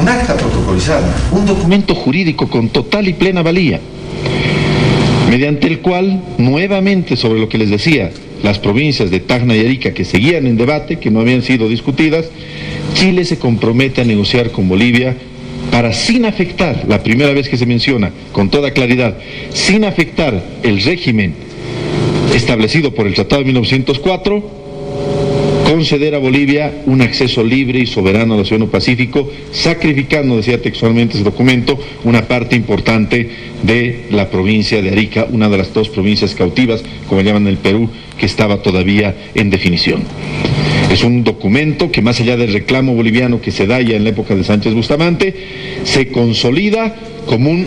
un acta protocolizada, un documento jurídico con total y plena valía, mediante el cual, nuevamente sobre lo que les decía, las provincias de Tacna y Arica que seguían en debate, que no habían sido discutidas, Chile se compromete a negociar con Bolivia para, sin afectar, la primera vez que se menciona con toda claridad, sin afectar el régimen establecido por el Tratado de 1904, conceder a Bolivia un acceso libre y soberano al Océano Pacífico, sacrificando, decía textualmente ese documento, una parte importante de la provincia de Arica, una de las dos provincias cautivas, como llaman en el Perú, que estaba todavía en definición. Es un documento que, más allá del reclamo boliviano que se da ya en la época de Sánchez Bustamante, se consolida como un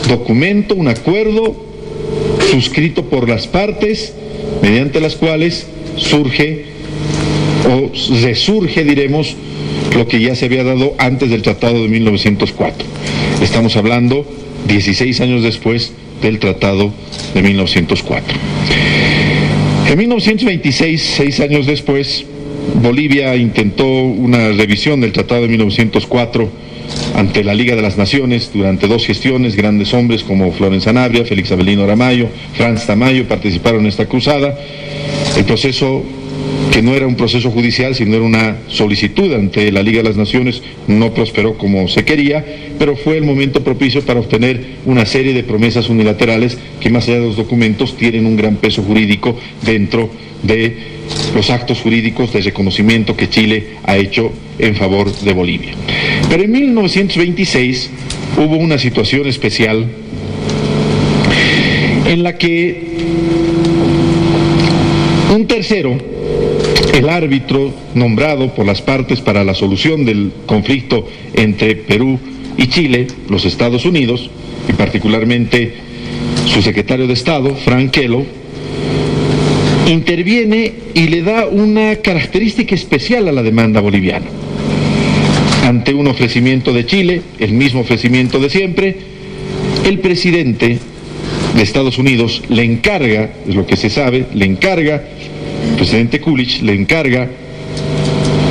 documento, un acuerdo suscrito por las partes, mediante las cuales surge o resurge, diremos, lo que ya se había dado antes del Tratado de 1904. Estamos hablando 16 años después del Tratado de 1904. En 1926, 6 años después, Bolivia intentó una revisión del Tratado de 1904 ante la Liga de las Naciones durante 2 gestiones. Grandes hombres como Florencio Sanabria, Félix Avelino Aramayo, Franz Tamayo participaron en esta cruzada. El proceso, que no era un proceso judicial, sino era una solicitud ante la Liga de las Naciones, no prosperó como se quería, pero fue el momento propicio para obtener una serie de promesas unilaterales que, más allá de los documentos, tienen un gran peso jurídico dentro de los actos jurídicos de reconocimiento que Chile ha hecho en favor de Bolivia. Pero en 1926 hubo una situación especial en la que un tercero, el árbitro nombrado por las partes para la solución del conflicto entre Perú y Chile, los Estados Unidos, y particularmente su secretario de Estado, Frank Kellogg, interviene y le da una característica especial a la demanda boliviana. Ante un ofrecimiento de Chile, el mismo ofrecimiento de siempre, el presidente de Estados Unidos le encarga, es lo que se sabe, el presidente Coolidge le encarga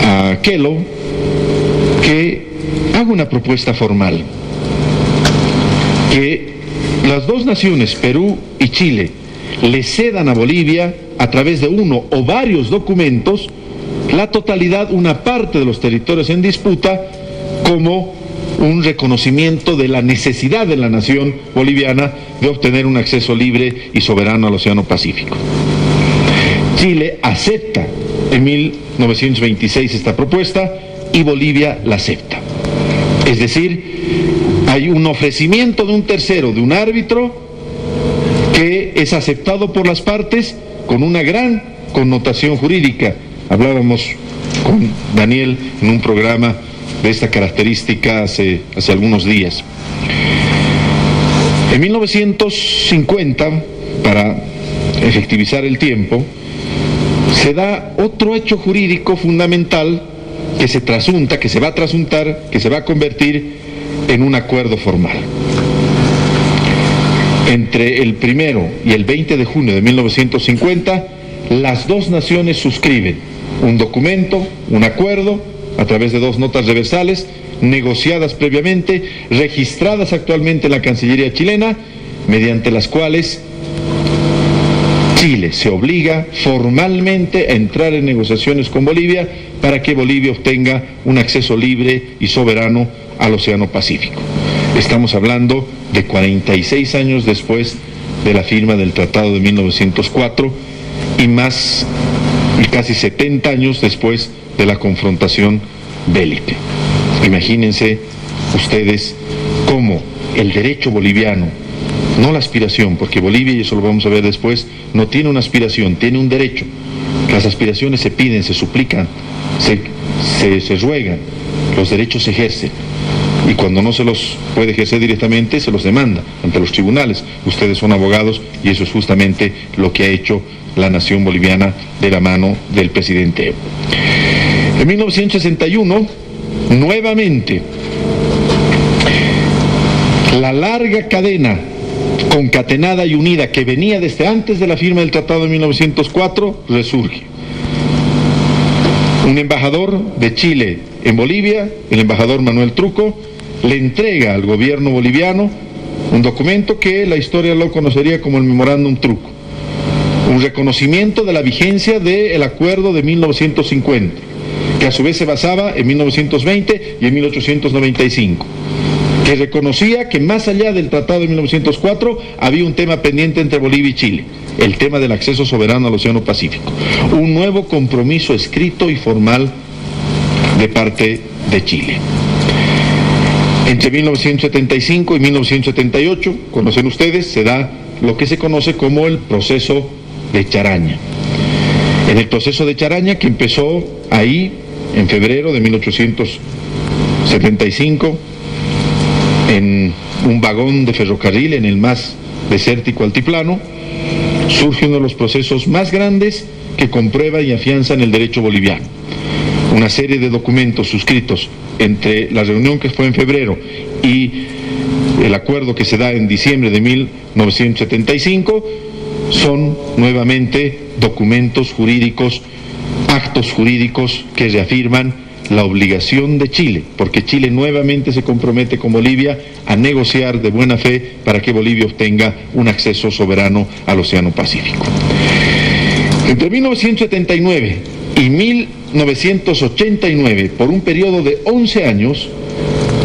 a Kellogg que haga una propuesta formal, que las dos naciones, Perú y Chile, le cedan a Bolivia, a través de uno o varios documentos, la totalidad, una parte de los territorios en disputa, como un reconocimiento de la necesidad de la nación boliviana de obtener un acceso libre y soberano al Océano Pacífico. Chile acepta en 1926 esta propuesta y Bolivia la acepta. Es decir, hay un ofrecimiento de un tercero, de un árbitro, que es aceptado por las partes con una gran connotación jurídica. Hablábamos con Daniel en un programa de esta característica hace algunos días. En 1950, para efectivizar el tiempo, se da otro hecho jurídico fundamental que se trasunta, que se va a trasuntar, que se va a convertir en un acuerdo formal. Entre el 1 y el 20 de junio de 1950, las dos naciones suscriben un documento, un acuerdo, a través de 2 notas reversales, negociadas previamente, registradas actualmente en la Cancillería chilena, mediante las cuales Chile se obliga formalmente a entrar en negociaciones con Bolivia para que Bolivia obtenga un acceso libre y soberano al Océano Pacífico. Estamos hablando de 46 años después de la firma del Tratado de 1904 y casi 70 años después de la confrontación bélica. Imagínense ustedes cómo el derecho boliviano, no la aspiración, porque Bolivia, y eso lo vamos a ver después, no tiene una aspiración, tiene un derecho. Las aspiraciones se piden, se suplican, se ruegan, los derechos se ejercen. Y cuando no se los puede ejercer directamente, se los demanda ante los tribunales. Ustedes son abogados y eso es justamente lo que ha hecho la nación boliviana de la mano del presidente Evo. En 1961, nuevamente, la larga cadena concatenada y unida que venía desde antes de la firma del Tratado de 1904 resurge. Un embajador de Chile en Bolivia, el embajador Manuel Truco, le entrega al gobierno boliviano un documento que la historia lo conocería como el Memorándum Truco, un reconocimiento de la vigencia del acuerdo de 1950, que a su vez se basaba en 1920 y en 1895, que reconocía que más allá del Tratado de 1904 había un tema pendiente entre Bolivia y Chile, el tema del acceso soberano al Océano Pacífico, un nuevo compromiso escrito y formal de parte de Chile. Entre 1975 y 1978, conocen ustedes, se da lo que se conoce como el proceso de Charaña. En el proceso de Charaña, que empezó ahí en febrero de 1875, en un vagón de ferrocarril en el más desértico altiplano, surge uno de los procesos más grandes que comprueba y afianzan el derecho boliviano. Una serie de documentos suscritos entre la reunión que fue en febrero y el acuerdo que se da en diciembre de 1975 son nuevamente documentos jurídicos, actos jurídicos que reafirman la obligación de Chile, porque Chile nuevamente se compromete con Bolivia a negociar de buena fe para que Bolivia obtenga un acceso soberano al Océano Pacífico. Entre 1979 y 1989, por un periodo de 11 años,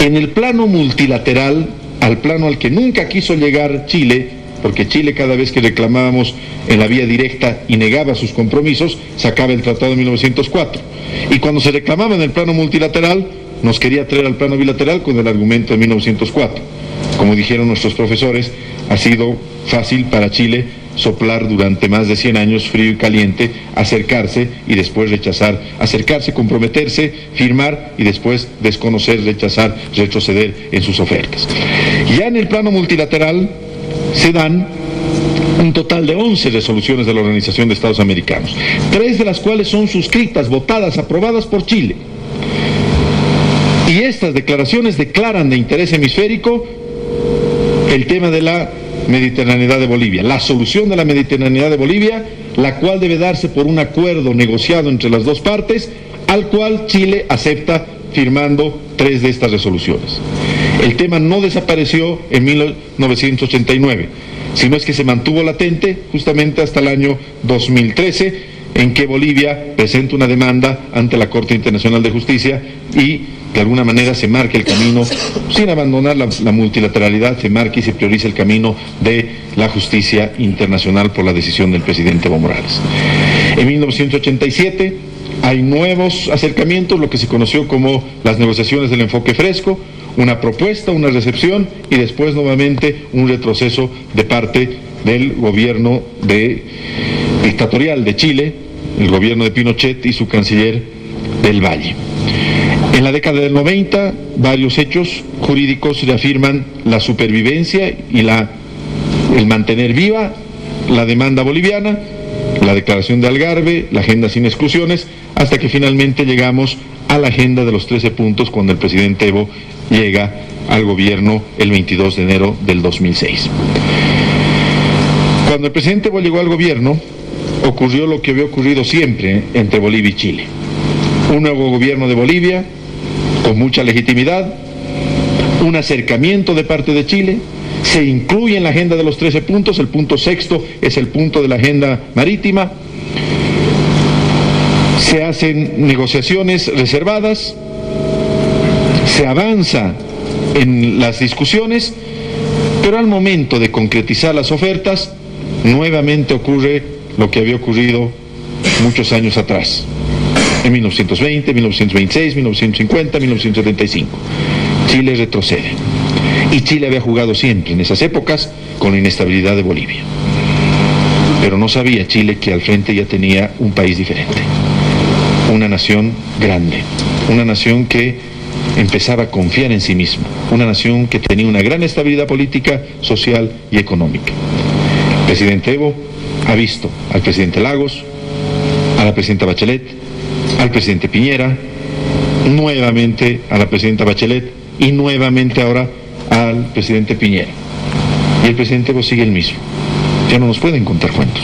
en el plano multilateral, al plano al que nunca quiso llegar Chile, porque Chile cada vez que reclamábamos en la vía directa y negaba sus compromisos, sacaba el Tratado de 1904. Y cuando se reclamaba en el plano multilateral, nos quería traer al plano bilateral con el argumento de 1904. Como dijeron nuestros profesores, ha sido fácil para Chile soplar durante más de 100 años frío y caliente, acercarse y después rechazar, acercarse, comprometerse, firmar y después desconocer, rechazar, retroceder en sus ofertas. Ya en el plano multilateral se dan un total de 11 resoluciones de la Organización de Estados Americanos, 3 de las cuales son suscritas, votadas, aprobadas por Chile. Y estas declaraciones declaran de interés hemisférico el tema de la mediterraneidad de Bolivia, la solución de la mediterraneidad de Bolivia, la cual debe darse por un acuerdo negociado entre las dos partes, al cual Chile acepta firmando 3 de estas resoluciones. El tema no desapareció en 1989, sino es que se mantuvo latente justamente hasta el año 2013, en que Bolivia presenta una demanda ante la Corte Internacional de Justicia y de alguna manera se marca el camino, sin abandonar la multilateralidad, se marca y se prioriza el camino de la justicia internacional por la decisión del presidente Evo Morales. En 1987 hay nuevos acercamientos, lo que se conoció como las negociaciones del enfoque fresco, una propuesta, una recepción y después nuevamente un retroceso de parte del gobierno dictatorial de Chile, el gobierno de Pinochet y su canciller del Valle. En la década del 90, varios hechos jurídicos reafirman la supervivencia y el mantener viva la demanda boliviana, la declaración de Algarve, la agenda sin exclusiones, hasta que finalmente llegamos a la agenda de los 13 puntos cuando el presidente Evo llega al gobierno el 22 de enero del 2006. Cuando el presidente Evo llegó al gobierno, ocurrió lo que había ocurrido siempre entre Bolivia y Chile. Un nuevo gobierno de Bolivia, con mucha legitimidad, un acercamiento de parte de Chile, se incluye en la agenda de los 13 puntos, el punto 6º es el punto de la agenda marítima, se hacen negociaciones reservadas, se avanza en las discusiones, pero al momento de concretizar las ofertas, nuevamente ocurre lo que había ocurrido muchos años atrás, en 1920, 1926, 1950, 1975. Chile retrocede. Y Chile había jugado siempre en esas épocas con la inestabilidad de Bolivia. Pero no sabía Chile que al frente ya tenía un país diferente. Una nación grande, una nación que empezaba a confiar en sí misma, una nación que tenía una gran estabilidad política, social y económica. El presidente Evo ha visto al presidente Lagos, a la presidenta Bachelet, al presidente Piñera, nuevamente a la presidenta Bachelet y nuevamente ahora al presidente Piñera. Y el presidente Evo sigue el mismo. Ya no nos pueden contar cuentos.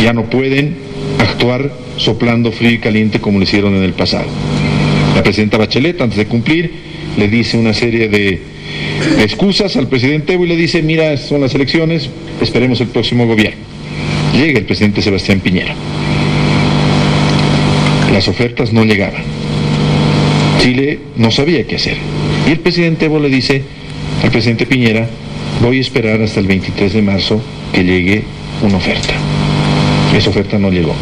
Ya no pueden actuar soplando frío y caliente como lo hicieron en el pasado. La presidenta Bachelet, antes de cumplir, le dice una serie de excusas al presidente Evo y le dice: mira, son las elecciones, esperemos el próximo gobierno. Llega el presidente Sebastián Piñera. Las ofertas no llegaban. Chile no sabía qué hacer. Y el presidente Evo le dice al presidente Piñera: voy a esperar hasta el 23 de marzo que llegue una oferta. Esa oferta no llegó.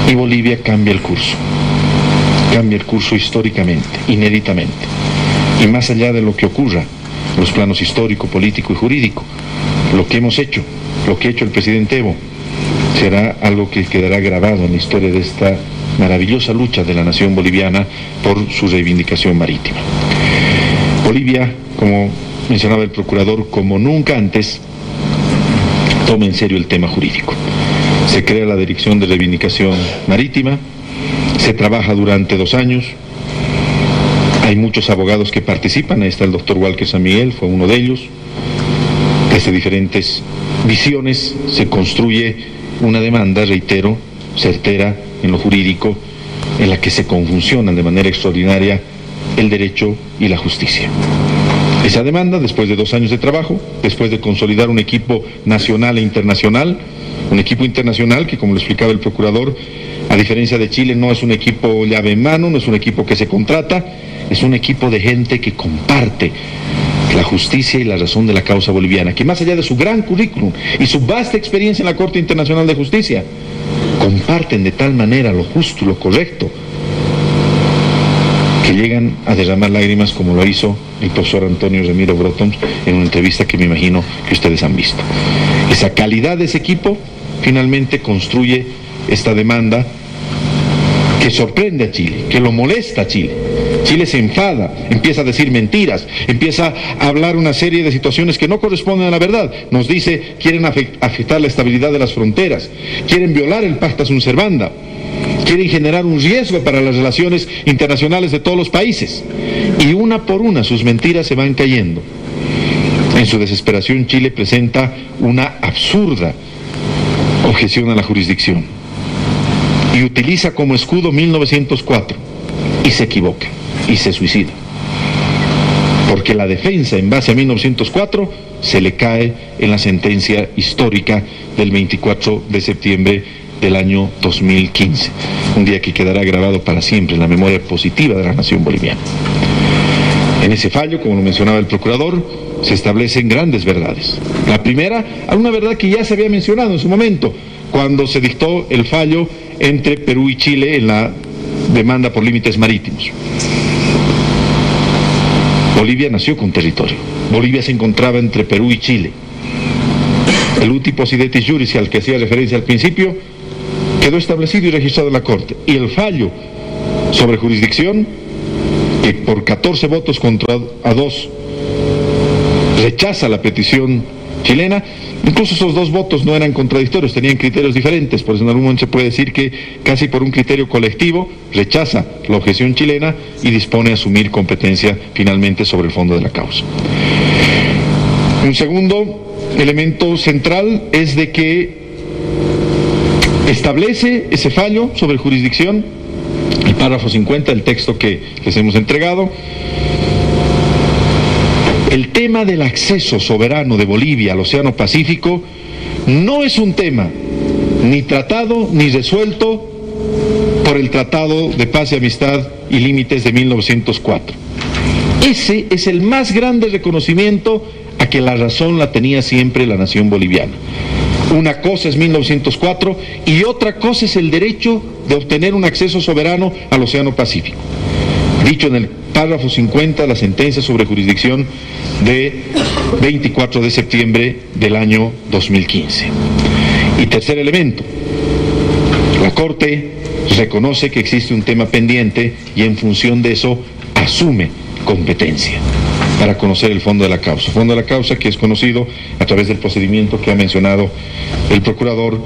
Y Bolivia cambia el curso históricamente, inéditamente. Y más allá de lo que ocurra en los planos histórico, político y jurídico, lo que hemos hecho, lo que ha hecho el presidente Evo, será algo que quedará grabado en la historia de esta maravillosa lucha de la nación boliviana por su reivindicación marítima. Bolivia, como mencionaba el procurador, como nunca antes, toma en serio el tema jurídico. Se crea la Dirección de Reivindicación Marítima, se trabaja durante 2 años, hay muchos abogados que participan, ahí está el doctor Walker San Miguel, fue uno de ellos. Desde diferentes visiones se construye una demanda, reitero, certera en lo jurídico, en la que se conjuncionan de manera extraordinaria el derecho y la justicia. Esa demanda, después de 2 años de trabajo, después de consolidar un equipo nacional e internacional, un equipo internacional que, como lo explicaba el procurador, a diferencia de Chile, no es un equipo llave en mano, no es un equipo que se contrata, es un equipo de gente que comparte la justicia y la razón de la causa boliviana, que más allá de su gran currículum y su vasta experiencia en la Corte Internacional de Justicia, comparten de tal manera lo justo, lo correcto, que llegan a derramar lágrimas, como lo hizo el profesor Antonio Ramiro Brotons en una entrevista que me imagino que ustedes han visto. Esa calidad de ese equipo finalmente construye esta demanda que sorprende a Chile, que lo molesta a Chile. Chile se enfada, empieza a decir mentiras, empieza a hablar una serie de situaciones que no corresponden a la verdad. Nos dice: quieren afectar la estabilidad de las fronteras, quieren violar el Pacta Sunt Servanda, quieren generar un riesgo para las relaciones internacionales de todos los países. Y una por una sus mentiras se van cayendo. En su desesperación, Chile presenta una absurda objeción a la jurisdicción y utiliza como escudo 1904, y se equivoca y se suicida, porque la defensa en base a 1904 se le cae en la sentencia histórica del 24 de septiembre del año 2015, un día que quedará grabado para siempre en la memoria positiva de la nación boliviana. En ese fallo, como lo mencionaba el procurador, se establecen grandes verdades. La primera, una verdad que ya se había mencionado en su momento, cuando se dictó el fallo entre Perú y Chile en la demanda por límites marítimos. Bolivia nació con territorio. Bolivia se encontraba entre Perú y Chile. El uti possidetis juris, al que hacía referencia al principio, quedó establecido y registrado en la Corte. Y el fallo sobre jurisdicción, que por 14 votos contra 2 rechaza la petición chilena, incluso esos 2 votos no eran contradictorios, tenían criterios diferentes, por eso en algún momento se puede decir que casi por un criterio colectivo rechaza la objeción chilena y dispone a asumir competencia finalmente sobre el fondo de la causa. Un segundo elemento central es de que establece ese fallo sobre jurisdicción, el párrafo 50 del texto que les hemos entregado. El tema del acceso soberano de Bolivia al Océano Pacífico no es un tema ni tratado ni resuelto por el Tratado de Paz y Amistad y Límites de 1904. Ese es el más grande reconocimiento a que la razón la tenía siempre la nación boliviana. Una cosa es 1904 y otra cosa es el derecho de obtener un acceso soberano al Océano Pacífico. Dicho en el párrafo 50 de la sentencia sobre jurisdicción de 24 de septiembre del año 2015. Y tercer elemento, la Corte reconoce que existe un tema pendiente y en función de eso asume competencia para conocer el fondo de la causa. Fondo de la causa que es conocido a través del procedimiento que ha mencionado el procurador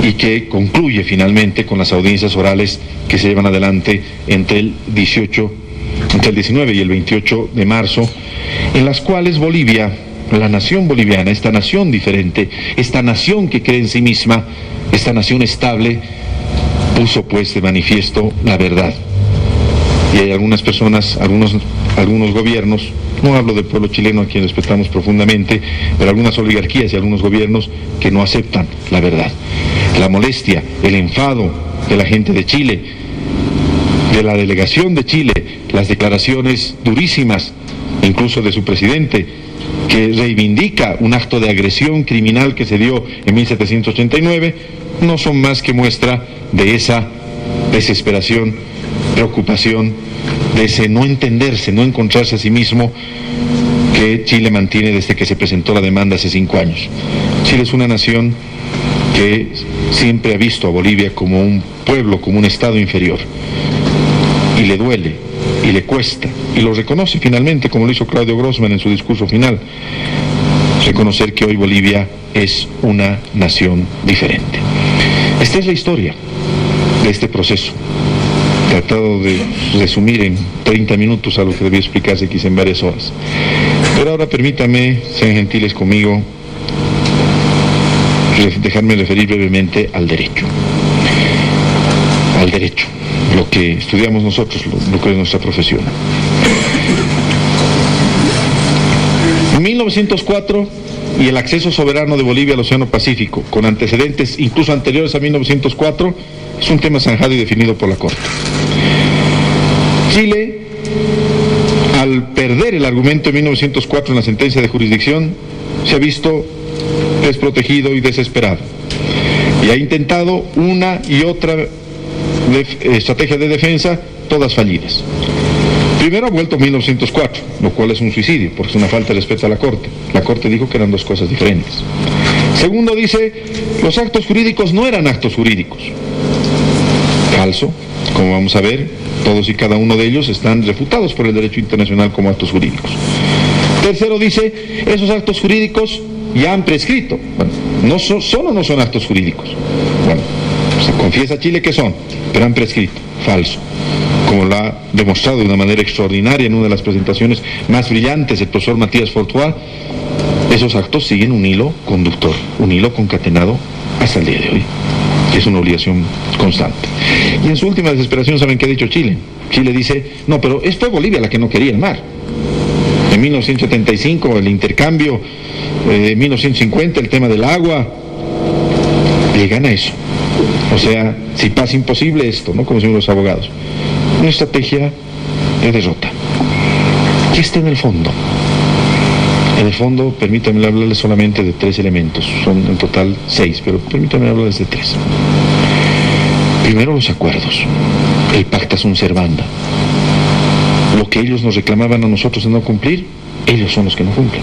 y que concluye finalmente con las audiencias orales que se llevan adelante entre el 19 y el 28 de marzo, en las cuales Bolivia, la nación boliviana, esta nación diferente, esta nación que cree en sí misma, esta nación estable, puso pues de manifiesto la verdad. Y hay algunas personas, algunos gobiernos, no hablo del pueblo chileno a quien respetamos profundamente, pero algunas oligarquías y algunos gobiernos que no aceptan la verdad. La molestia, el enfado de la gente de Chile, de la delegación de Chile, las declaraciones durísimas, incluso de su presidente, que reivindica un acto de agresión criminal que se dio en 1789, no son más que muestra de esa desesperación, preocupación, de ese no entenderse, no encontrarse a sí mismo que Chile mantiene desde que se presentó la demanda hace 5 años. Chile es una nación que siempre ha visto a Bolivia como un pueblo, como un estado inferior, y le duele, y le cuesta, y lo reconoce finalmente, como lo hizo Claudio Grossman en su discurso final, reconocer que hoy Bolivia es una nación diferente. Esta es la historia de este proceso, tratado de resumir en 30 minutos a lo que debía explicarse quizá en varias horas. Pero ahora permítanme, sean gentiles conmigo, dejarme referir brevemente al derecho. Al derecho, lo que estudiamos nosotros, lo que es nuestra profesión. En 1904, y el acceso soberano de Bolivia al Océano Pacífico, con antecedentes incluso anteriores a 1904, es un tema zanjado y definido por la Corte. Chile, al perder el argumento en 1904 en la sentencia de jurisdicción, se ha visto desprotegido y desesperado, y ha intentado una y otra estrategia de defensa, todas fallidas. Primero ha vuelto 1904, lo cual es un suicidio, porque es una falta de respeto a la Corte. La Corte dijo que eran dos cosas diferentes. Segundo, dice, los actos jurídicos no eran actos jurídicos. Falso, como vamos a ver, todos y cada uno de ellos están refutados por el derecho internacional como actos jurídicos. Tercero, dice, esos actos jurídicos ya han prescrito. Bueno, no son o no son actos jurídicos. Bueno, se confiesa Chile que son, pero han prescrito. Falso. Como lo ha demostrado de una manera extraordinaria en una de las presentaciones más brillantes el profesor Matías Fortuat, esos actos siguen un hilo conductor, un hilo concatenado hasta el día de hoy, que es una obligación constante. Y en su última desesperación, ¿saben qué ha dicho Chile? Chile dice, no, pero fue Bolivia la que no quería el mar. En 1975, el intercambio, en 1950, el tema del agua, llegan a eso. O sea, si pasa imposible esto, ¿no? Como dicen los abogados. Una estrategia de derrota. ¿Qué está en el fondo? En el fondo, permítanme hablarles solamente de 3 elementos. Son en total 6, pero permítanme hablarles de 3. Primero, los acuerdos. El pacta sunt servanda. Lo que ellos nos reclamaban a nosotros de no cumplir, ellos son los que no cumplen.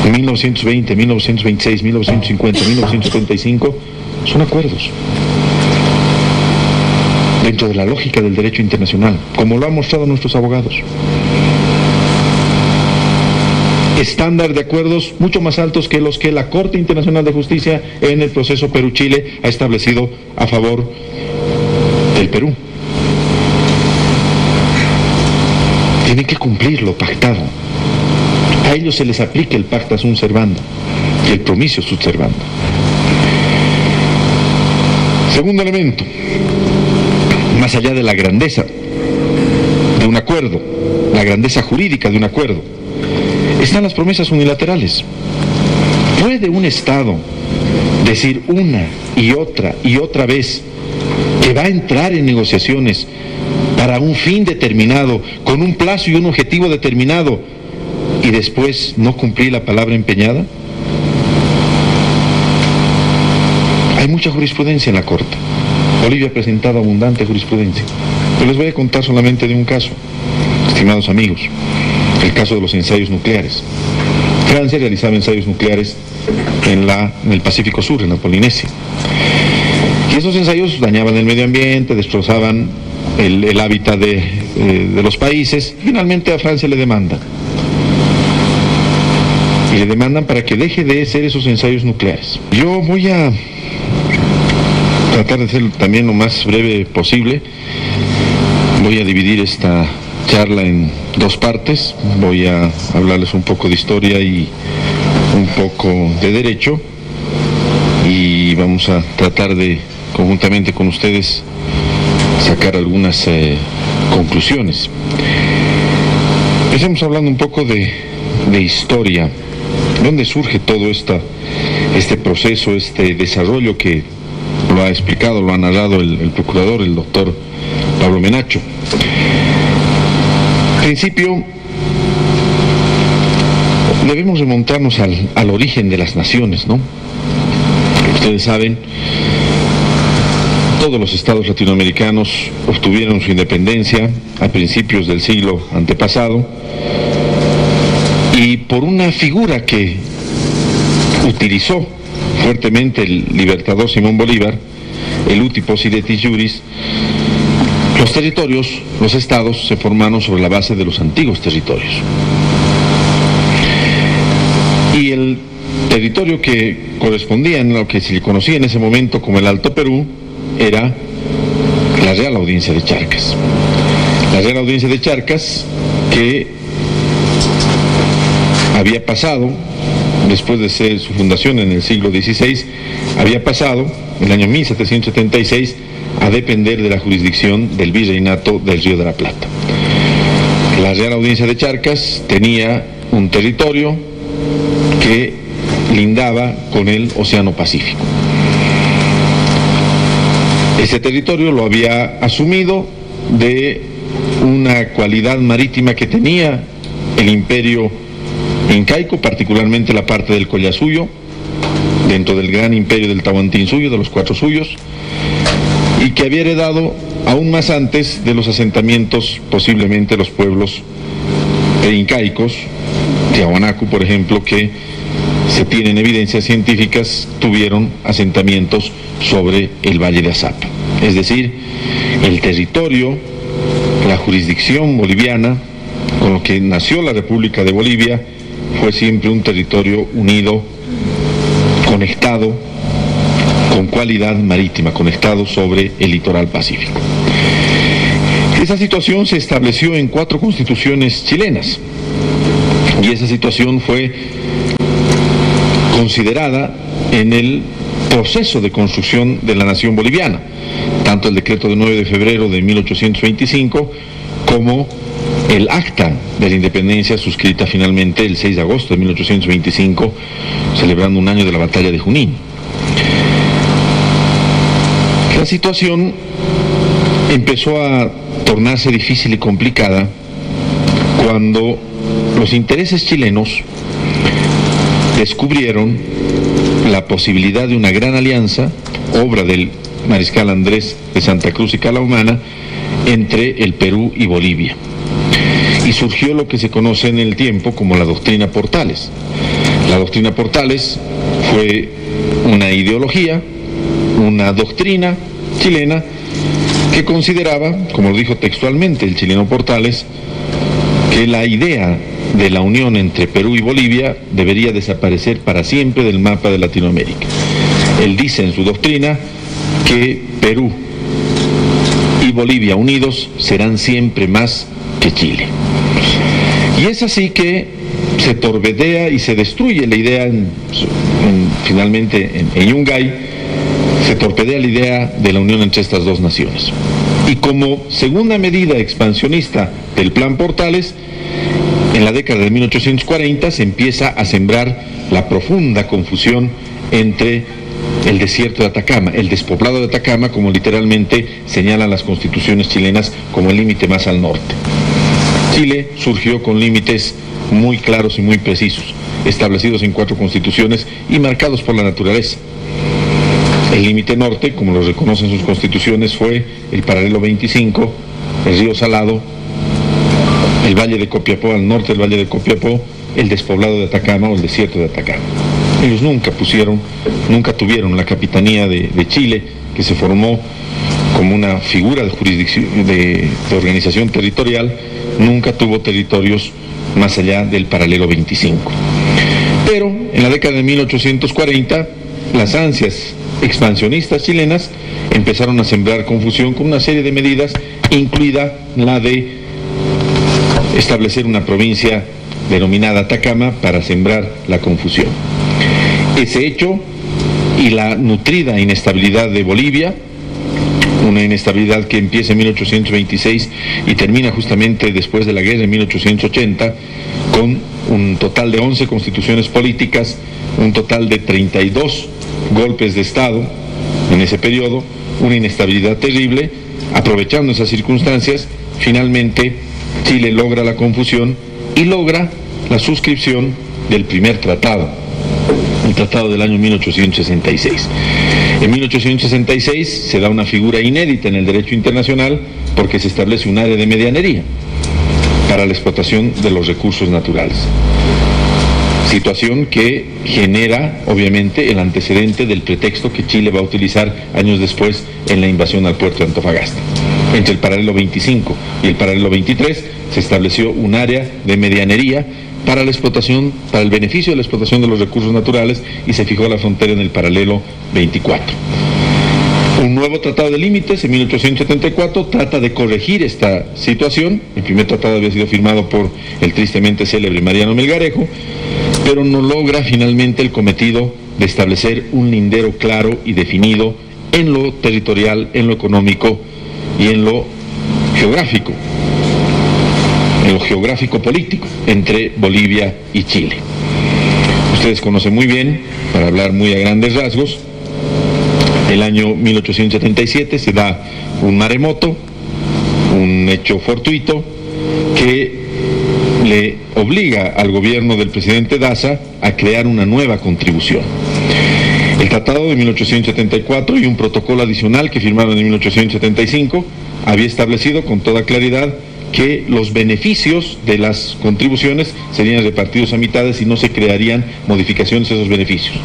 En 1920, 1926, 1950, 1975, son acuerdos. Dentro de la lógica del derecho internacional, como lo han mostrado nuestros abogados. Estándar de acuerdos mucho más altos que los que la Corte Internacional de Justicia en el proceso Perú-Chile ha establecido a favor del Perú. Tienen que cumplir lo pactado. A ellos se les aplica el pacta sunt servanda y el promisio sunt servanda. Segundo elemento, más allá de la grandeza de un acuerdo, la grandeza jurídica de un acuerdo, están las promesas unilaterales. ¿Puede un Estado decir una y otra vez que va a entrar en negociaciones para un fin determinado, con un plazo y un objetivo determinado, y después no cumplir la palabra empeñada? Hay mucha jurisprudencia en la Corte. Bolivia ha presentado abundante jurisprudencia. Pero les voy a contar solamente de un caso, estimados amigos, el caso de los ensayos nucleares. Francia realizaba ensayos nucleares en el Pacífico Sur, en la Polinesia. Y esos ensayos dañaban el medio ambiente, destrozaban el hábitat de los países. Finalmente a Francia le demandan. Y le demandan para que deje de hacer esos ensayos nucleares. Yo voy a tratar de ser también lo más breve posible. Voy a dividir esta charla en 2 partes. Voy a hablarles un poco de historia y un poco de derecho, y vamos a tratar de conjuntamente con ustedes, sacar algunas conclusiones. Empecemos hablando un poco de historia. ¿Dónde surge todo este proceso, este desarrollo que lo ha explicado, lo ha narrado el procurador, el doctor Pablo Menacho? En principio, debemos remontarnos al origen de las naciones, ¿no? Ustedes saben, todos los estados latinoamericanos obtuvieron su independencia a principios del siglo antepasado, y por una figura que utilizó fuertemente el libertador Simón Bolívar, el uti possidetis juris, los territorios, los estados, se formaron sobre la base de los antiguos territorios. Y el territorio que correspondía, en lo que se le conocía en ese momento como el Alto Perú, era la Real Audiencia de Charcas. La Real Audiencia de Charcas, que había pasado, después de ser su fundación en el siglo XVI, había pasado, en el año 1776, a depender de la jurisdicción del Virreinato del Río de la Plata. La Real Audiencia de Charcas tenía un territorio que lindaba con el Océano Pacífico. Ese territorio lo había asumido de una cualidad marítima que tenía el imperio incaico, particularmente la parte del Collasuyo, dentro del gran imperio del Tahuantinsuyo, de los Cuatro Suyos, y que había heredado aún más antes de los asentamientos, posiblemente los pueblos incaicos, Tiahuanacu, por ejemplo, que se tienen evidencias científicas, tuvieron asentamientos sobre el Valle de Azapa. Es decir, el territorio, la jurisdicción boliviana, con lo que nació la República de Bolivia, fue siempre un territorio unido, conectado, con cualidad marítima, conectado sobre el litoral pacífico. Esa situación se estableció en 4 constituciones chilenas, y esa situación fue considerada en el proceso de construcción de la nación boliviana, tanto el decreto de 9 de febrero de 1825 como el acta de la independencia suscrita finalmente el 6 de agosto de 1825, celebrando un año de la batalla de Junín. La situación empezó a tornarse difícil y complicada cuando los intereses chilenos descubrieron la posibilidad de una gran alianza, obra del mariscal Andrés de Santa Cruz y Calahumana, entre el Perú y Bolivia. Y surgió lo que se conoce en el tiempo como la doctrina Portales. La doctrina Portales fue una ideología, una doctrina chilena que consideraba, como lo dijo textualmente el chileno Portales, que la idea de la unión entre Perú y Bolivia debería desaparecer para siempre del mapa de Latinoamérica. Él dice en su doctrina que Perú y Bolivia unidos serán siempre más que Chile. Y es así que se torpedea y se destruye la idea, finalmente en Yungay, se torpedea la idea de la unión entre estas dos naciones. Y como segunda medida expansionista del Plan Portales, en la década de 1840 se empieza a sembrar la profunda confusión entre el desierto de Atacama, el despoblado de Atacama, como literalmente señalan las constituciones chilenas, como el límite más al norte. Chile surgió con límites muy claros y muy precisos, establecidos en 4 constituciones y marcados por la naturaleza. El límite norte, como lo reconocen sus constituciones, fue el paralelo 25, el río Salado, el Valle de Copiapó, al norte del Valle de Copiapó, el despoblado de Atacama o el desierto de Atacama. Ellos nunca tuvieron la capitanía de Chile, que se formó como una figura de jurisdicción, de organización territorial, nunca tuvo territorios más allá del paralelo 25. Pero en la década de 1840, las ansias expansionistas chilenas empezaron a sembrar confusión con una serie de medidas, incluida la de establecer una provincia denominada Atacama para sembrar la confusión. Ese hecho y la nutrida inestabilidad de Bolivia, una inestabilidad que empieza en 1826 y termina justamente después de la guerra en 1880, con un total de 11 constituciones políticas, un total de 32 golpes de Estado en ese periodo, una inestabilidad terrible. Aprovechando esas circunstancias, finalmente Chile logra la confusión y logra la suscripción del primer tratado, el tratado del año 1866. En 1866 se da una figura inédita en el derecho internacional porque se establece un área de medianería para la explotación de los recursos naturales. Situación que genera, obviamente, el antecedente del pretexto que Chile va a utilizar años después en la invasión al puerto de Antofagasta. Entre el paralelo 25 y el paralelo 23 se estableció un área de medianería para la explotación, para el beneficio de la explotación de los recursos naturales, y se fijó la frontera en el paralelo 24. Un nuevo tratado de límites en 1874 trata de corregir esta situación. El primer tratado había sido firmado por el tristemente célebre Mariano Melgarejo, pero no logra finalmente el cometido de establecer un lindero claro y definido en lo territorial, en lo económico y en lo geográfico político entre Bolivia y Chile. Ustedes conocen muy bien, para hablar muy a grandes rasgos, el año 1877 se da un maremoto, un hecho fortuito que le obliga al gobierno del presidente Daza a crear una nueva contribución. El tratado de 1874 y un protocolo adicional que firmaron en 1875 había establecido con toda claridad que los beneficios de las contribuciones serían repartidos a mitades y no se crearían modificaciones a esos beneficios.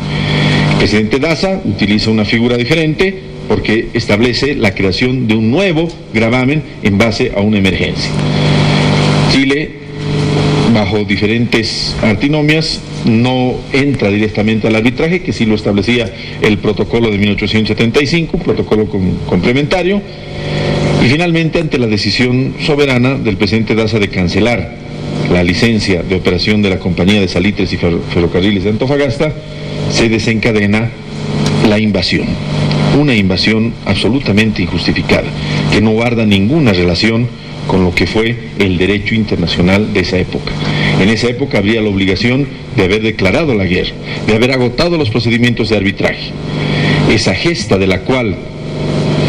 El presidente Daza utiliza una figura diferente porque establece la creación de un nuevo gravamen en base a una emergencia. Chile, bajo diferentes antinomias, no entra directamente al arbitraje, que sí lo establecía el protocolo de 1875, un protocolo complementario, y finalmente, ante la decisión soberana del presidente Daza de cancelar la licencia de operación de la Compañía de Salitres y Ferrocarriles de Antofagasta, se desencadena la invasión, una invasión absolutamente injustificada, que no guarda ninguna relación con lo que fue el derecho internacional de esa época. En esa época habría la obligación de haber declarado la guerra, de haber agotado los procedimientos de arbitraje. Esa gesta de la cual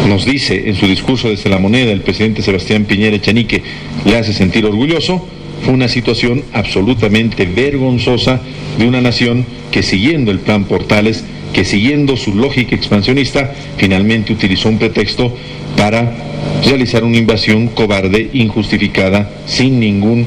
nos dice en su discurso desde la moneda el presidente Sebastián Piñera Echenique le hace sentir orgulloso, fue una situación absolutamente vergonzosa de una nación que, siguiendo el plan Portales, que siguiendo su lógica expansionista, finalmente utilizó un pretexto para realizar una invasión cobarde, injustificada, sin ningún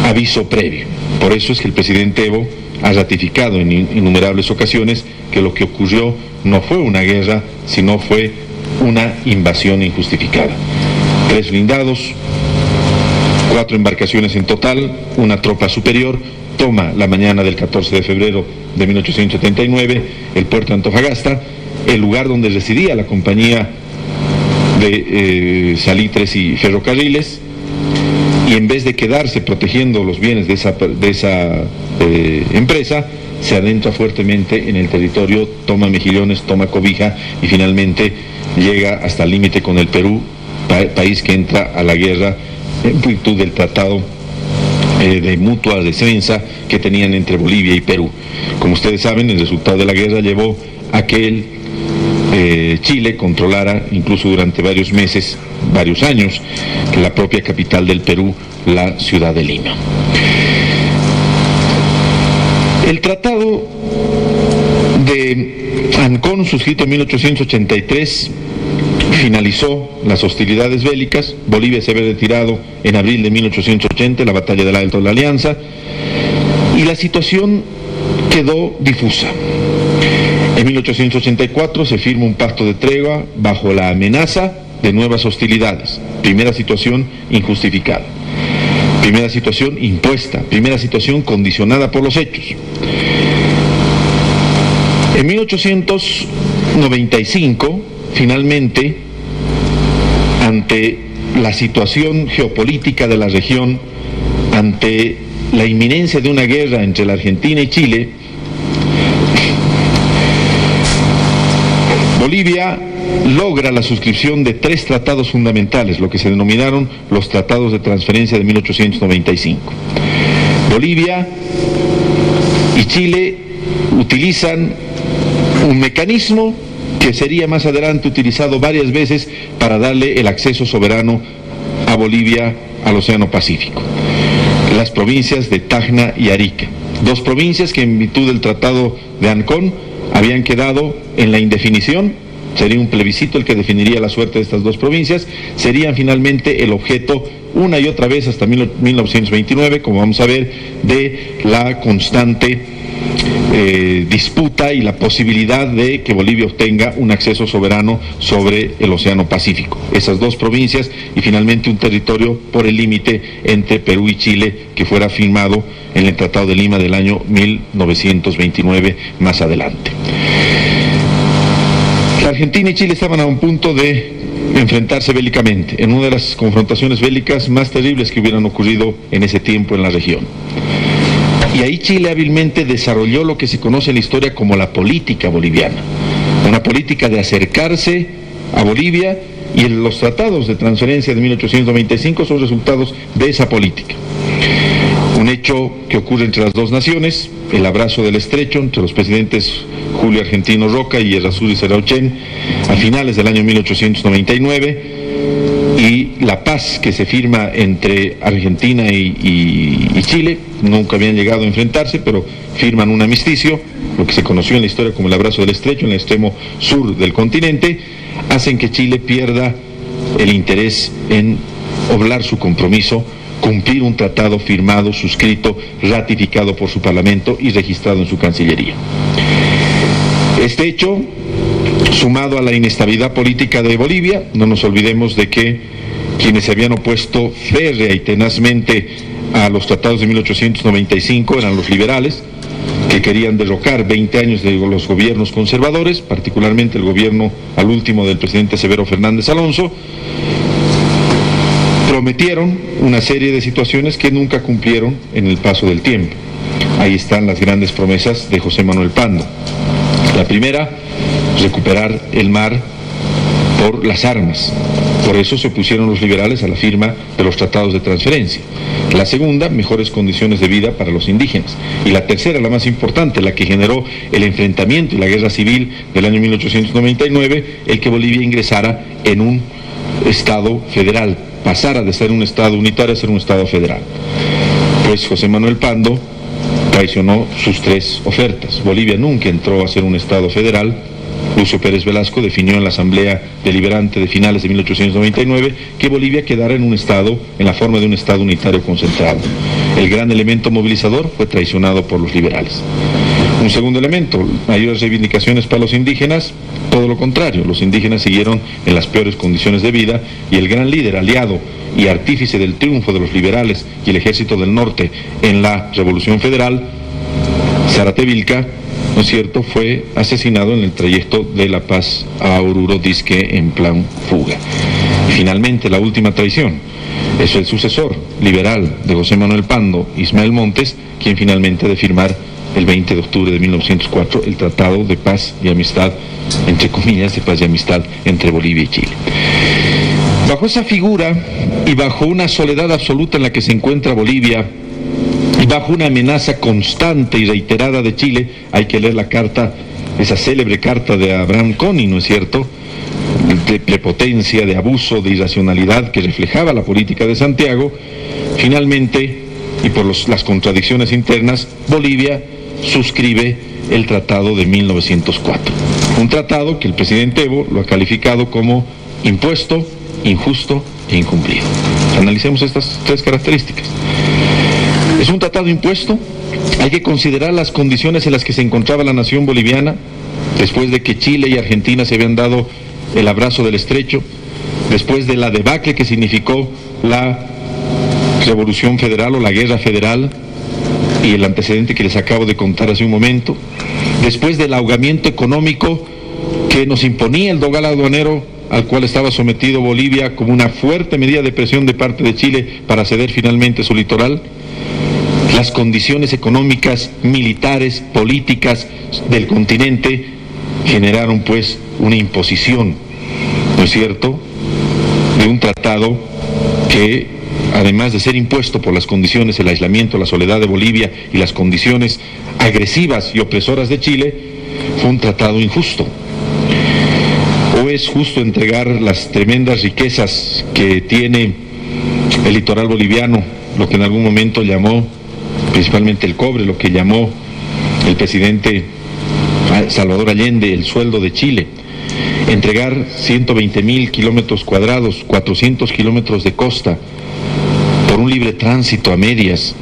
aviso previo. Por eso es que el presidente Evo ha ratificado en innumerables ocasiones que lo que ocurrió no fue una guerra, sino fue una invasión injustificada. 3 blindados, 4 embarcaciones en total, una tropa superior, toma la mañana del 14 de febrero de 1879 el puerto de Antofagasta, el lugar donde residía la compañía de Salitres y Ferrocarriles, y en vez de quedarse protegiendo los bienes de esa empresa, se adentra fuertemente en el territorio, toma mejillones, toma cobija y finalmente llega hasta el límite con el Perú, país que entra a la guerra en virtud del tratado de mutua defensa que tenían entre Bolivia y Perú. Como ustedes saben, el resultado de la guerra llevó a que Chile controlara, incluso durante varios meses, varios años, la propia capital del Perú, la ciudad de Lima. El tratado de Ancón, suscrito en 1883, finalizó las hostilidades bélicas. Bolivia se había retirado en abril de 1880, la batalla del Alto de la Alianza, y la situación quedó difusa. En 1884 se firma un pacto de tregua bajo la amenaza de nuevas hostilidades. Primera situación injustificada, primera situación impuesta, primera situación condicionada por los hechos. En 1895, finalmente, ante la situación geopolítica de la región, ante la inminencia de una guerra entre la Argentina y Chile, Bolivia logra la suscripción de 3 tratados fundamentales, lo que se denominaron los tratados de transferencia de 1895. Bolivia y Chile utilizan un mecanismo que sería más adelante utilizado varias veces para darle el acceso soberano a Bolivia al Océano Pacífico. Las provincias de Tacna y Arica, 2 provincias que en virtud del Tratado de Ancón habían quedado en la indefinición. Sería un plebiscito el que definiría la suerte de estas 2 provincias, serían finalmente el objeto una y otra vez hasta 1929, como vamos a ver, de la constante disputa y la posibilidad de que Bolivia obtenga un acceso soberano sobre el Océano Pacífico. Esas 2 provincias y finalmente un territorio por el límite entre Perú y Chile que fuera firmado en el Tratado de Lima del año 1929 más adelante. La Argentina y Chile estaban a un punto de enfrentarse bélicamente, en una de las confrontaciones bélicas más terribles que hubieran ocurrido en ese tiempo en la región. Y ahí Chile hábilmente desarrolló lo que se conoce en la historia como la política boliviana, una política de acercarse a Bolivia, y los tratados de transferencia de 1895 son resultados de esa política. Un hecho que ocurre entre las 2 naciones, el abrazo del estrecho entre los presidentes Julio Argentino Roca y Errázuriz Erauchen a finales del año 1899, y la paz que se firma entre Argentina y Chile. Nunca habían llegado a enfrentarse, pero firman un armisticio, lo que se conoció en la historia como el abrazo del estrecho, en el extremo sur del continente, hacen que Chile pierda el interés en obrar su compromiso, cumplir un tratado firmado, suscrito, ratificado por su parlamento y registrado en su Cancillería. Este hecho, sumado a la inestabilidad política de Bolivia, no nos olvidemos de que quienes se habían opuesto férrea y tenazmente a los tratados de 1895 eran los liberales, que querían derrocar 20 años de los gobiernos conservadores, particularmente el gobierno al último del presidente Severo Fernández Alonso. Prometieron una serie de situaciones que nunca cumplieron en el paso del tiempo. Ahí están las grandes promesas de José Manuel Pando. La primera, recuperar el mar por las armas. Por eso se opusieron los liberales a la firma de los tratados de transferencia. La segunda, mejores condiciones de vida para los indígenas. Y la tercera, la más importante, la que generó el enfrentamiento y la guerra civil del año 1899, el que Bolivia ingresara en un Estado federal, pasara de ser un Estado unitario a ser un Estado federal. Pues José Manuel Pando traicionó sus 3 ofertas. Bolivia nunca entró a ser un Estado federal. Lucio Pérez Velasco definió en la Asamblea Deliberante de finales de 1899 que Bolivia quedara en un Estado, en la forma de un Estado unitario concentrado. El gran elemento movilizador fue traicionado por los liberales. Un segundo elemento, mayores reivindicaciones para los indígenas, todo lo contrario, los indígenas siguieron en las peores condiciones de vida, y el gran líder, aliado y artífice del triunfo de los liberales y el Ejército del Norte en la Revolución Federal, Zárate Vilca, ¿no es cierto?, fue asesinado en el trayecto de La Paz a Oruro, disque en plan fuga. Y finalmente, la última traición, es el sucesor liberal de José Manuel Pando, Ismael Montes, quien finalmente ha de firmar el 20 de octubre de 1904 el Tratado de Paz y Amistad, entre comillas, de paz y amistad entre Bolivia y Chile. Bajo esa figura y bajo una soledad absoluta en la que se encuentra Bolivia, y bajo una amenaza constante y reiterada de Chile, hay que leer la carta, esa célebre carta de Abraham Coney, ¿no es cierto?, de prepotencia, de abuso, de irracionalidad que reflejaba la política de Santiago. Finalmente, y por las contradicciones internas, Bolivia suscribe el Tratado de 1904. Un tratado que el presidente Evo lo ha calificado como impuesto, injusto e incumplido. Analicemos estas 3 características. Es un tratado impuesto. Hay que considerar las condiciones en las que se encontraba la nación boliviana después de que Chile y Argentina se habían dado el abrazo del estrecho, después de la debacle que significó la Revolución Federal o la Guerra Federal y el antecedente que les acabo de contar hace un momento, después del ahogamiento económico que nos imponía el dogal aduanero al cual estaba sometido Bolivia como una fuerte medida de presión de parte de Chile para ceder finalmente su litoral. Las condiciones económicas, militares, políticas del continente generaron pues una imposición, ¿no es cierto?, de un tratado que, además de ser impuesto por las condiciones, el aislamiento, la soledad de Bolivia y las condiciones agresivas y opresoras de Chile, fue un tratado injusto. ¿O es justo entregar las tremendas riquezas que tiene el litoral boliviano, lo que en algún momento llamó, principalmente el cobre, lo que llamó el presidente Salvador Allende, el sueldo de Chile? Entregar 120.000 kilómetros cuadrados, 400 kilómetros de costa, por un libre tránsito a medias,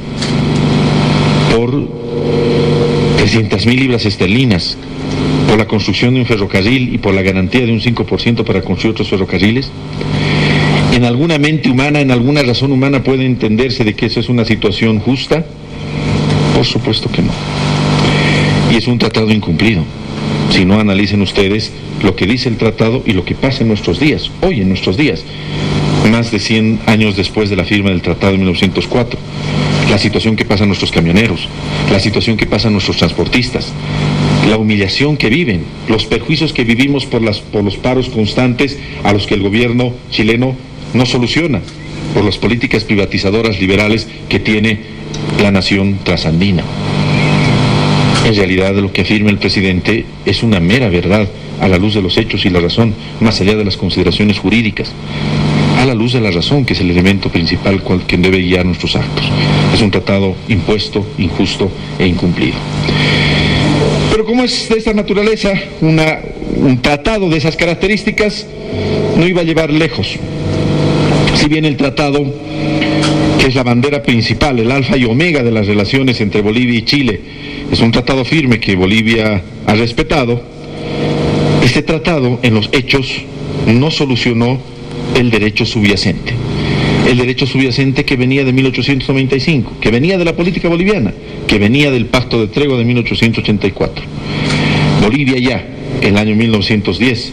por 300.000 libras esterlinas, por la construcción de un ferrocarril y por la garantía de un 5% para construir otros ferrocarriles. ¿En alguna mente humana, en alguna razón humana puede entenderse de que eso es una situación justa? Por supuesto que no. Y es un tratado incumplido. Si no, analicen ustedes lo que dice el tratado y lo que pasa en nuestros días, hoy en nuestros días, más de 100 años después de la firma del tratado de 1904. La situación que pasan nuestros camioneros, la situación que pasan nuestros transportistas, la humillación que viven, los perjuicios que vivimos por los paros constantes a los que el gobierno chileno no soluciona, por las políticas privatizadoras liberales que tiene la nación trasandina. En realidad, lo que afirma el presidente es una mera verdad a la luz de los hechos y la razón, más allá de las consideraciones jurídicas, a la luz de la razón, que es el elemento principal que debe guiar nuestros actos. Es un tratado impuesto, injusto e incumplido. Pero como es de esta naturaleza, un tratado de esas características no iba a llevar lejos. Si bien el tratado, que es la bandera principal, el alfa y omega de las relaciones entre Bolivia y Chile, es un tratado firme que Bolivia ha respetado, este tratado en los hechos no solucionó el derecho subyacente. El derecho subyacente que venía de 1895, que venía de la política boliviana, que venía del Pacto de Tregua de 1884. Bolivia ya, en el año 1910,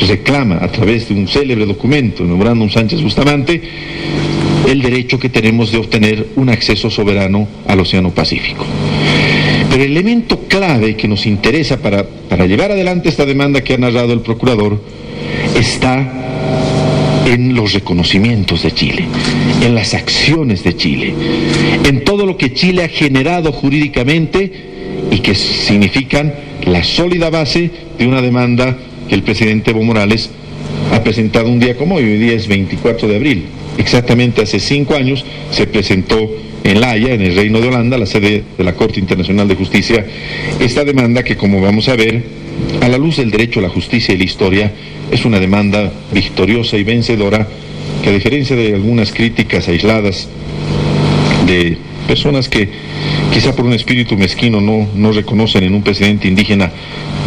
reclama a través de un célebre documento, el Memorándum Sánchez Bustamante, el derecho que tenemos de obtener un acceso soberano al Océano Pacífico. Pero el elemento clave que nos interesa para llevar adelante esta demanda que ha narrado el procurador está en los reconocimientos de Chile, en las acciones de Chile, en todo lo que Chile ha generado jurídicamente y que significan la sólida base de una demanda que el presidente Evo Morales ha presentado un día como hoy. Hoy día es 24 de abril. Exactamente hace 5 años se presentó en La Haya, en el Reino de Holanda, la sede de la Corte Internacional de Justicia, esta demanda que, como vamos a ver, a la luz del derecho, la justicia y la historia, es una demanda victoriosa y vencedora que, a diferencia de algunas críticas aisladas de personas que quizá por un espíritu mezquino no reconocen en un presidente indígena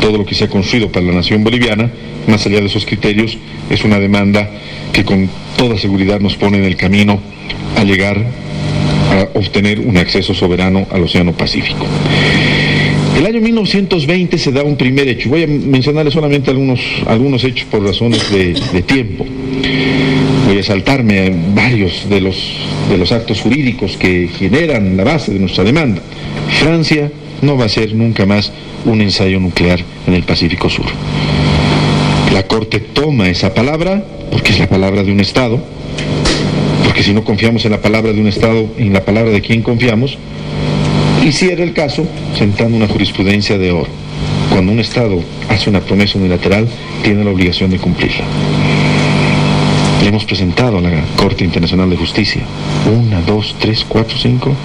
todo lo que se ha construido para la nación boliviana, más allá de esos criterios, es una demanda que con toda seguridad nos pone en el camino a llegar a obtener un acceso soberano al Océano Pacífico. El año 1920 se da un primer hecho. Voy a mencionarles solamente algunos hechos por razones de tiempo. Voy a saltarme varios de los actos jurídicos que generan la base de nuestra demanda. Francia no va a ser nunca más un ensayo nuclear en el Pacífico Sur. La Corte toma esa palabra porque es la palabra de un Estado, porque si no confiamos en la palabra de un Estado, en la palabra de quién confiamos, y si era el caso, sentando una jurisprudencia de oro. Cuando un Estado hace una promesa unilateral, tiene la obligación de cumplirla. Le hemos presentado a la Corte Internacional de Justicia 1, 2, 3, 4, 5.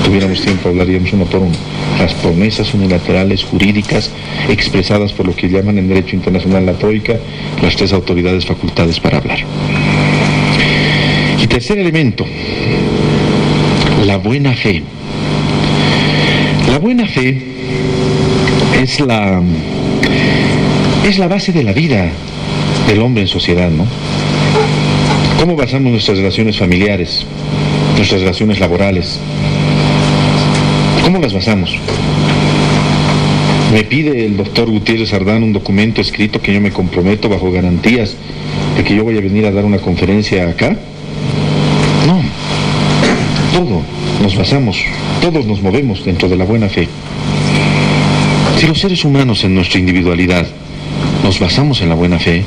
Tuviéramos tiempo, hablaríamos uno por uno. Las promesas unilaterales jurídicas expresadas por lo que llaman en derecho internacional la Troika, las 3 autoridades facultadas para hablar. Y tercer elemento, la buena fe. La buena fe es la base de la vida del hombre en sociedad, ¿no? ¿Cómo basamos nuestras relaciones familiares, nuestras relaciones laborales? ¿Cómo las basamos? Me pide el doctor Gutiérrez Ardán un documento escrito que yo me comprometo bajo garantías de que yo voy a venir a dar una conferencia acá. No, todo nos basamos, todos nos movemos dentro de la buena fe. Si los seres humanos en nuestra individualidad nos basamos en la buena fe,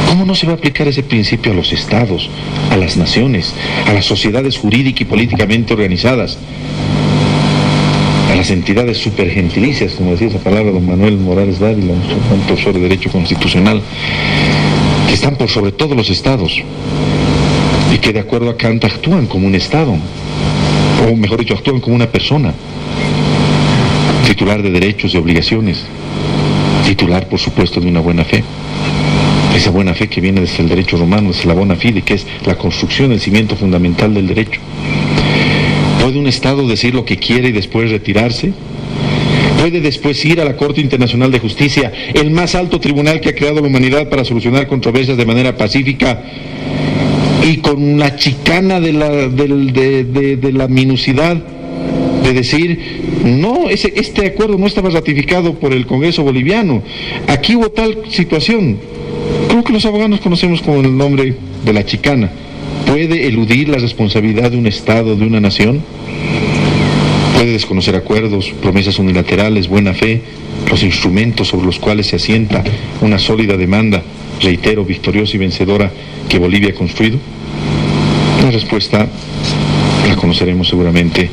¿cómo no se va a aplicar ese principio a los estados, a las naciones, a las sociedades jurídica y políticamente organizadas, a las entidades supergentilicias, como decía esa palabra don Manuel Morales Dávila, un profesor de Derecho Constitucional, que están por sobre todos los estados y que de acuerdo a Kant actúan como un estado, o mejor dicho, actúan como una persona, titular de derechos y obligaciones, titular por supuesto de una buena fe? Esa buena fe que viene desde el derecho romano, desde la bona fide, que es la construcción, el cimiento fundamental del derecho. ¿Puede un Estado decir lo que quiere y después retirarse? ¿Puede después ir a la Corte Internacional de Justicia, el más alto tribunal que ha creado la humanidad para solucionar controversias de manera pacífica, y con la chicana de la minucidad de decir, no, este acuerdo no estaba ratificado por el Congreso boliviano, aquí hubo tal situación? Creo que los abogados conocemos con el nombre de la chicana. ¿Puede eludir la responsabilidad de un Estado, de una nación? ¿Puede desconocer acuerdos, promesas unilaterales, buena fe, los instrumentos sobre los cuales se asienta una sólida demanda, reitero, victoriosa y vencedora, que Bolivia ha construido? La respuesta la conoceremos seguramente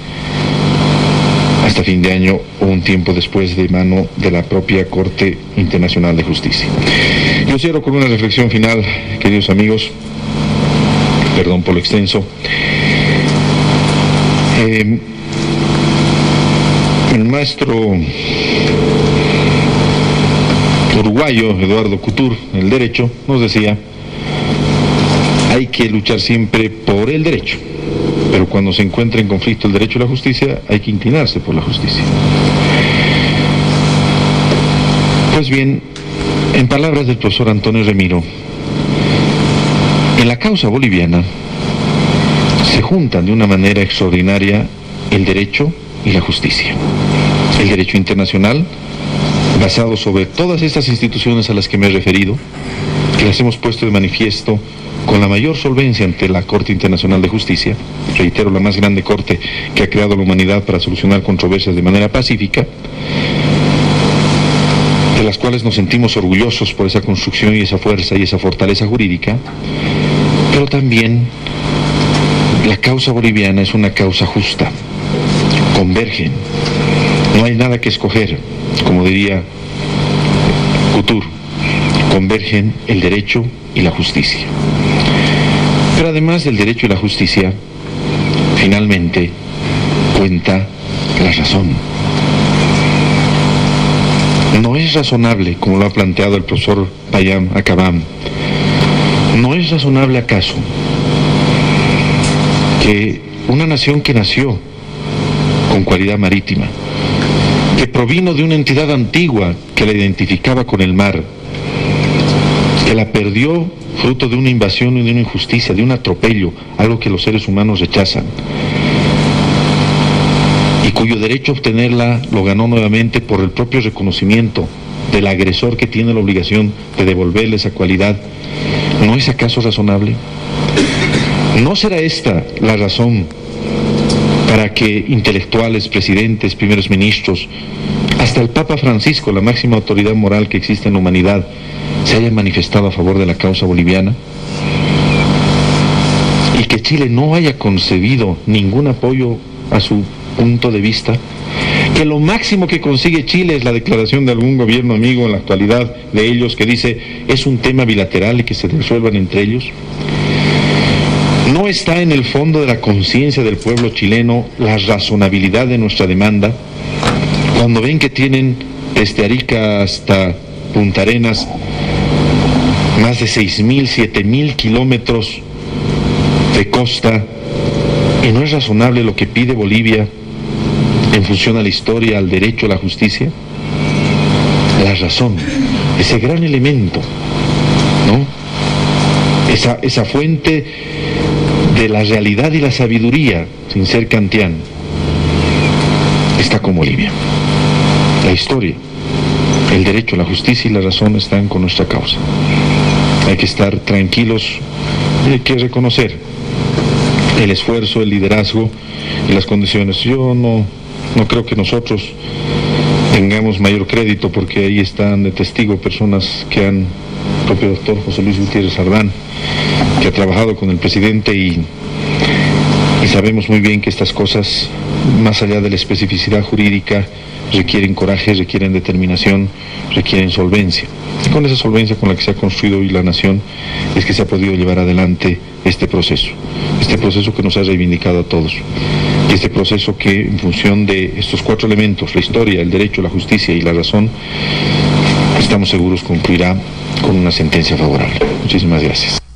hasta fin de año o un tiempo después, de mano de la propia Corte Internacional de Justicia. Yo cierro con una reflexión final, queridos amigos, perdón por lo extenso. El maestro uruguayo Eduardo Couture, en el derecho, nos decía: hay que luchar siempre por el derecho, pero cuando se encuentra en conflicto el derecho y la justicia, hay que inclinarse por la justicia. Pues bien, en palabras del profesor Antonio Remiro, en la causa boliviana se juntan de una manera extraordinaria el derecho y la justicia. El derecho internacional, basado sobre todas estas instituciones a las que me he referido, que las hemos puesto de manifiesto con la mayor solvencia ante la Corte Internacional de Justicia, reitero, la más grande corte que ha creado la humanidad para solucionar controversias de manera pacífica, de las cuales nos sentimos orgullosos por esa construcción y esa fuerza y esa fortaleza jurídica, pero también la causa boliviana es una causa justa, convergen, no hay nada que escoger, como diría Couture, convergen el derecho y la justicia. Pero además del derecho y la justicia, finalmente cuenta la razón. No es razonable, como lo ha planteado el profesor Payam Akabam, ¿no es razonable acaso que una nación que nació con cualidad marítima, que provino de una entidad antigua que la identificaba con el mar, que la perdió fruto de una invasión y de una injusticia, de un atropello, algo que los seres humanos rechazan, y cuyo derecho a obtenerla lo ganó nuevamente por el propio reconocimiento del agresor que tiene la obligación de devolverle esa cualidad, ¿no es acaso razonable? ¿No será esta la razón para que intelectuales, presidentes, primeros ministros, hasta el Papa Francisco, la máxima autoridad moral que existe en la humanidad, se hayan manifestado a favor de la causa boliviana? Y que Chile no haya concebido ningún apoyo a su punto de vista, que lo máximo que consigue Chile es la declaración de algún gobierno amigo en la actualidad de ellos que dice es un tema bilateral y que se resuelvan entre ellos. ¿No está en el fondo de la conciencia del pueblo chileno la razonabilidad de nuestra demanda cuando ven que tienen desde Arica hasta Punta Arenas más de 6.000, 7.000 kilómetros de costa, y no es razonable lo que pide Bolivia en función a la historia, al derecho, a la justicia? La razón, ese gran elemento, ¿no? Esa fuente de la realidad y la sabiduría, sin ser kantiano, está con Bolivia. La historia, el derecho, la justicia y la razón están con nuestra causa. Hay que estar tranquilos y hay que reconocer el esfuerzo, el liderazgo y las condiciones. Yo no creo que nosotros tengamos mayor crédito, porque ahí están de testigo personas que han, el propio doctor José Luis Gutiérrez Ardán, que ha trabajado con el presidente y sabemos muy bien que estas cosas, más allá de la especificidad jurídica, requieren coraje, requieren determinación, requieren solvencia. Y con esa solvencia con la que se ha construido hoy la nación es que se ha podido llevar adelante este proceso que nos ha reivindicado a todos. Y este proceso que, en función de estos 4 elementos, la historia, el derecho, la justicia y la razón, estamos seguros concluirá con una sentencia favorable. Muchísimas gracias.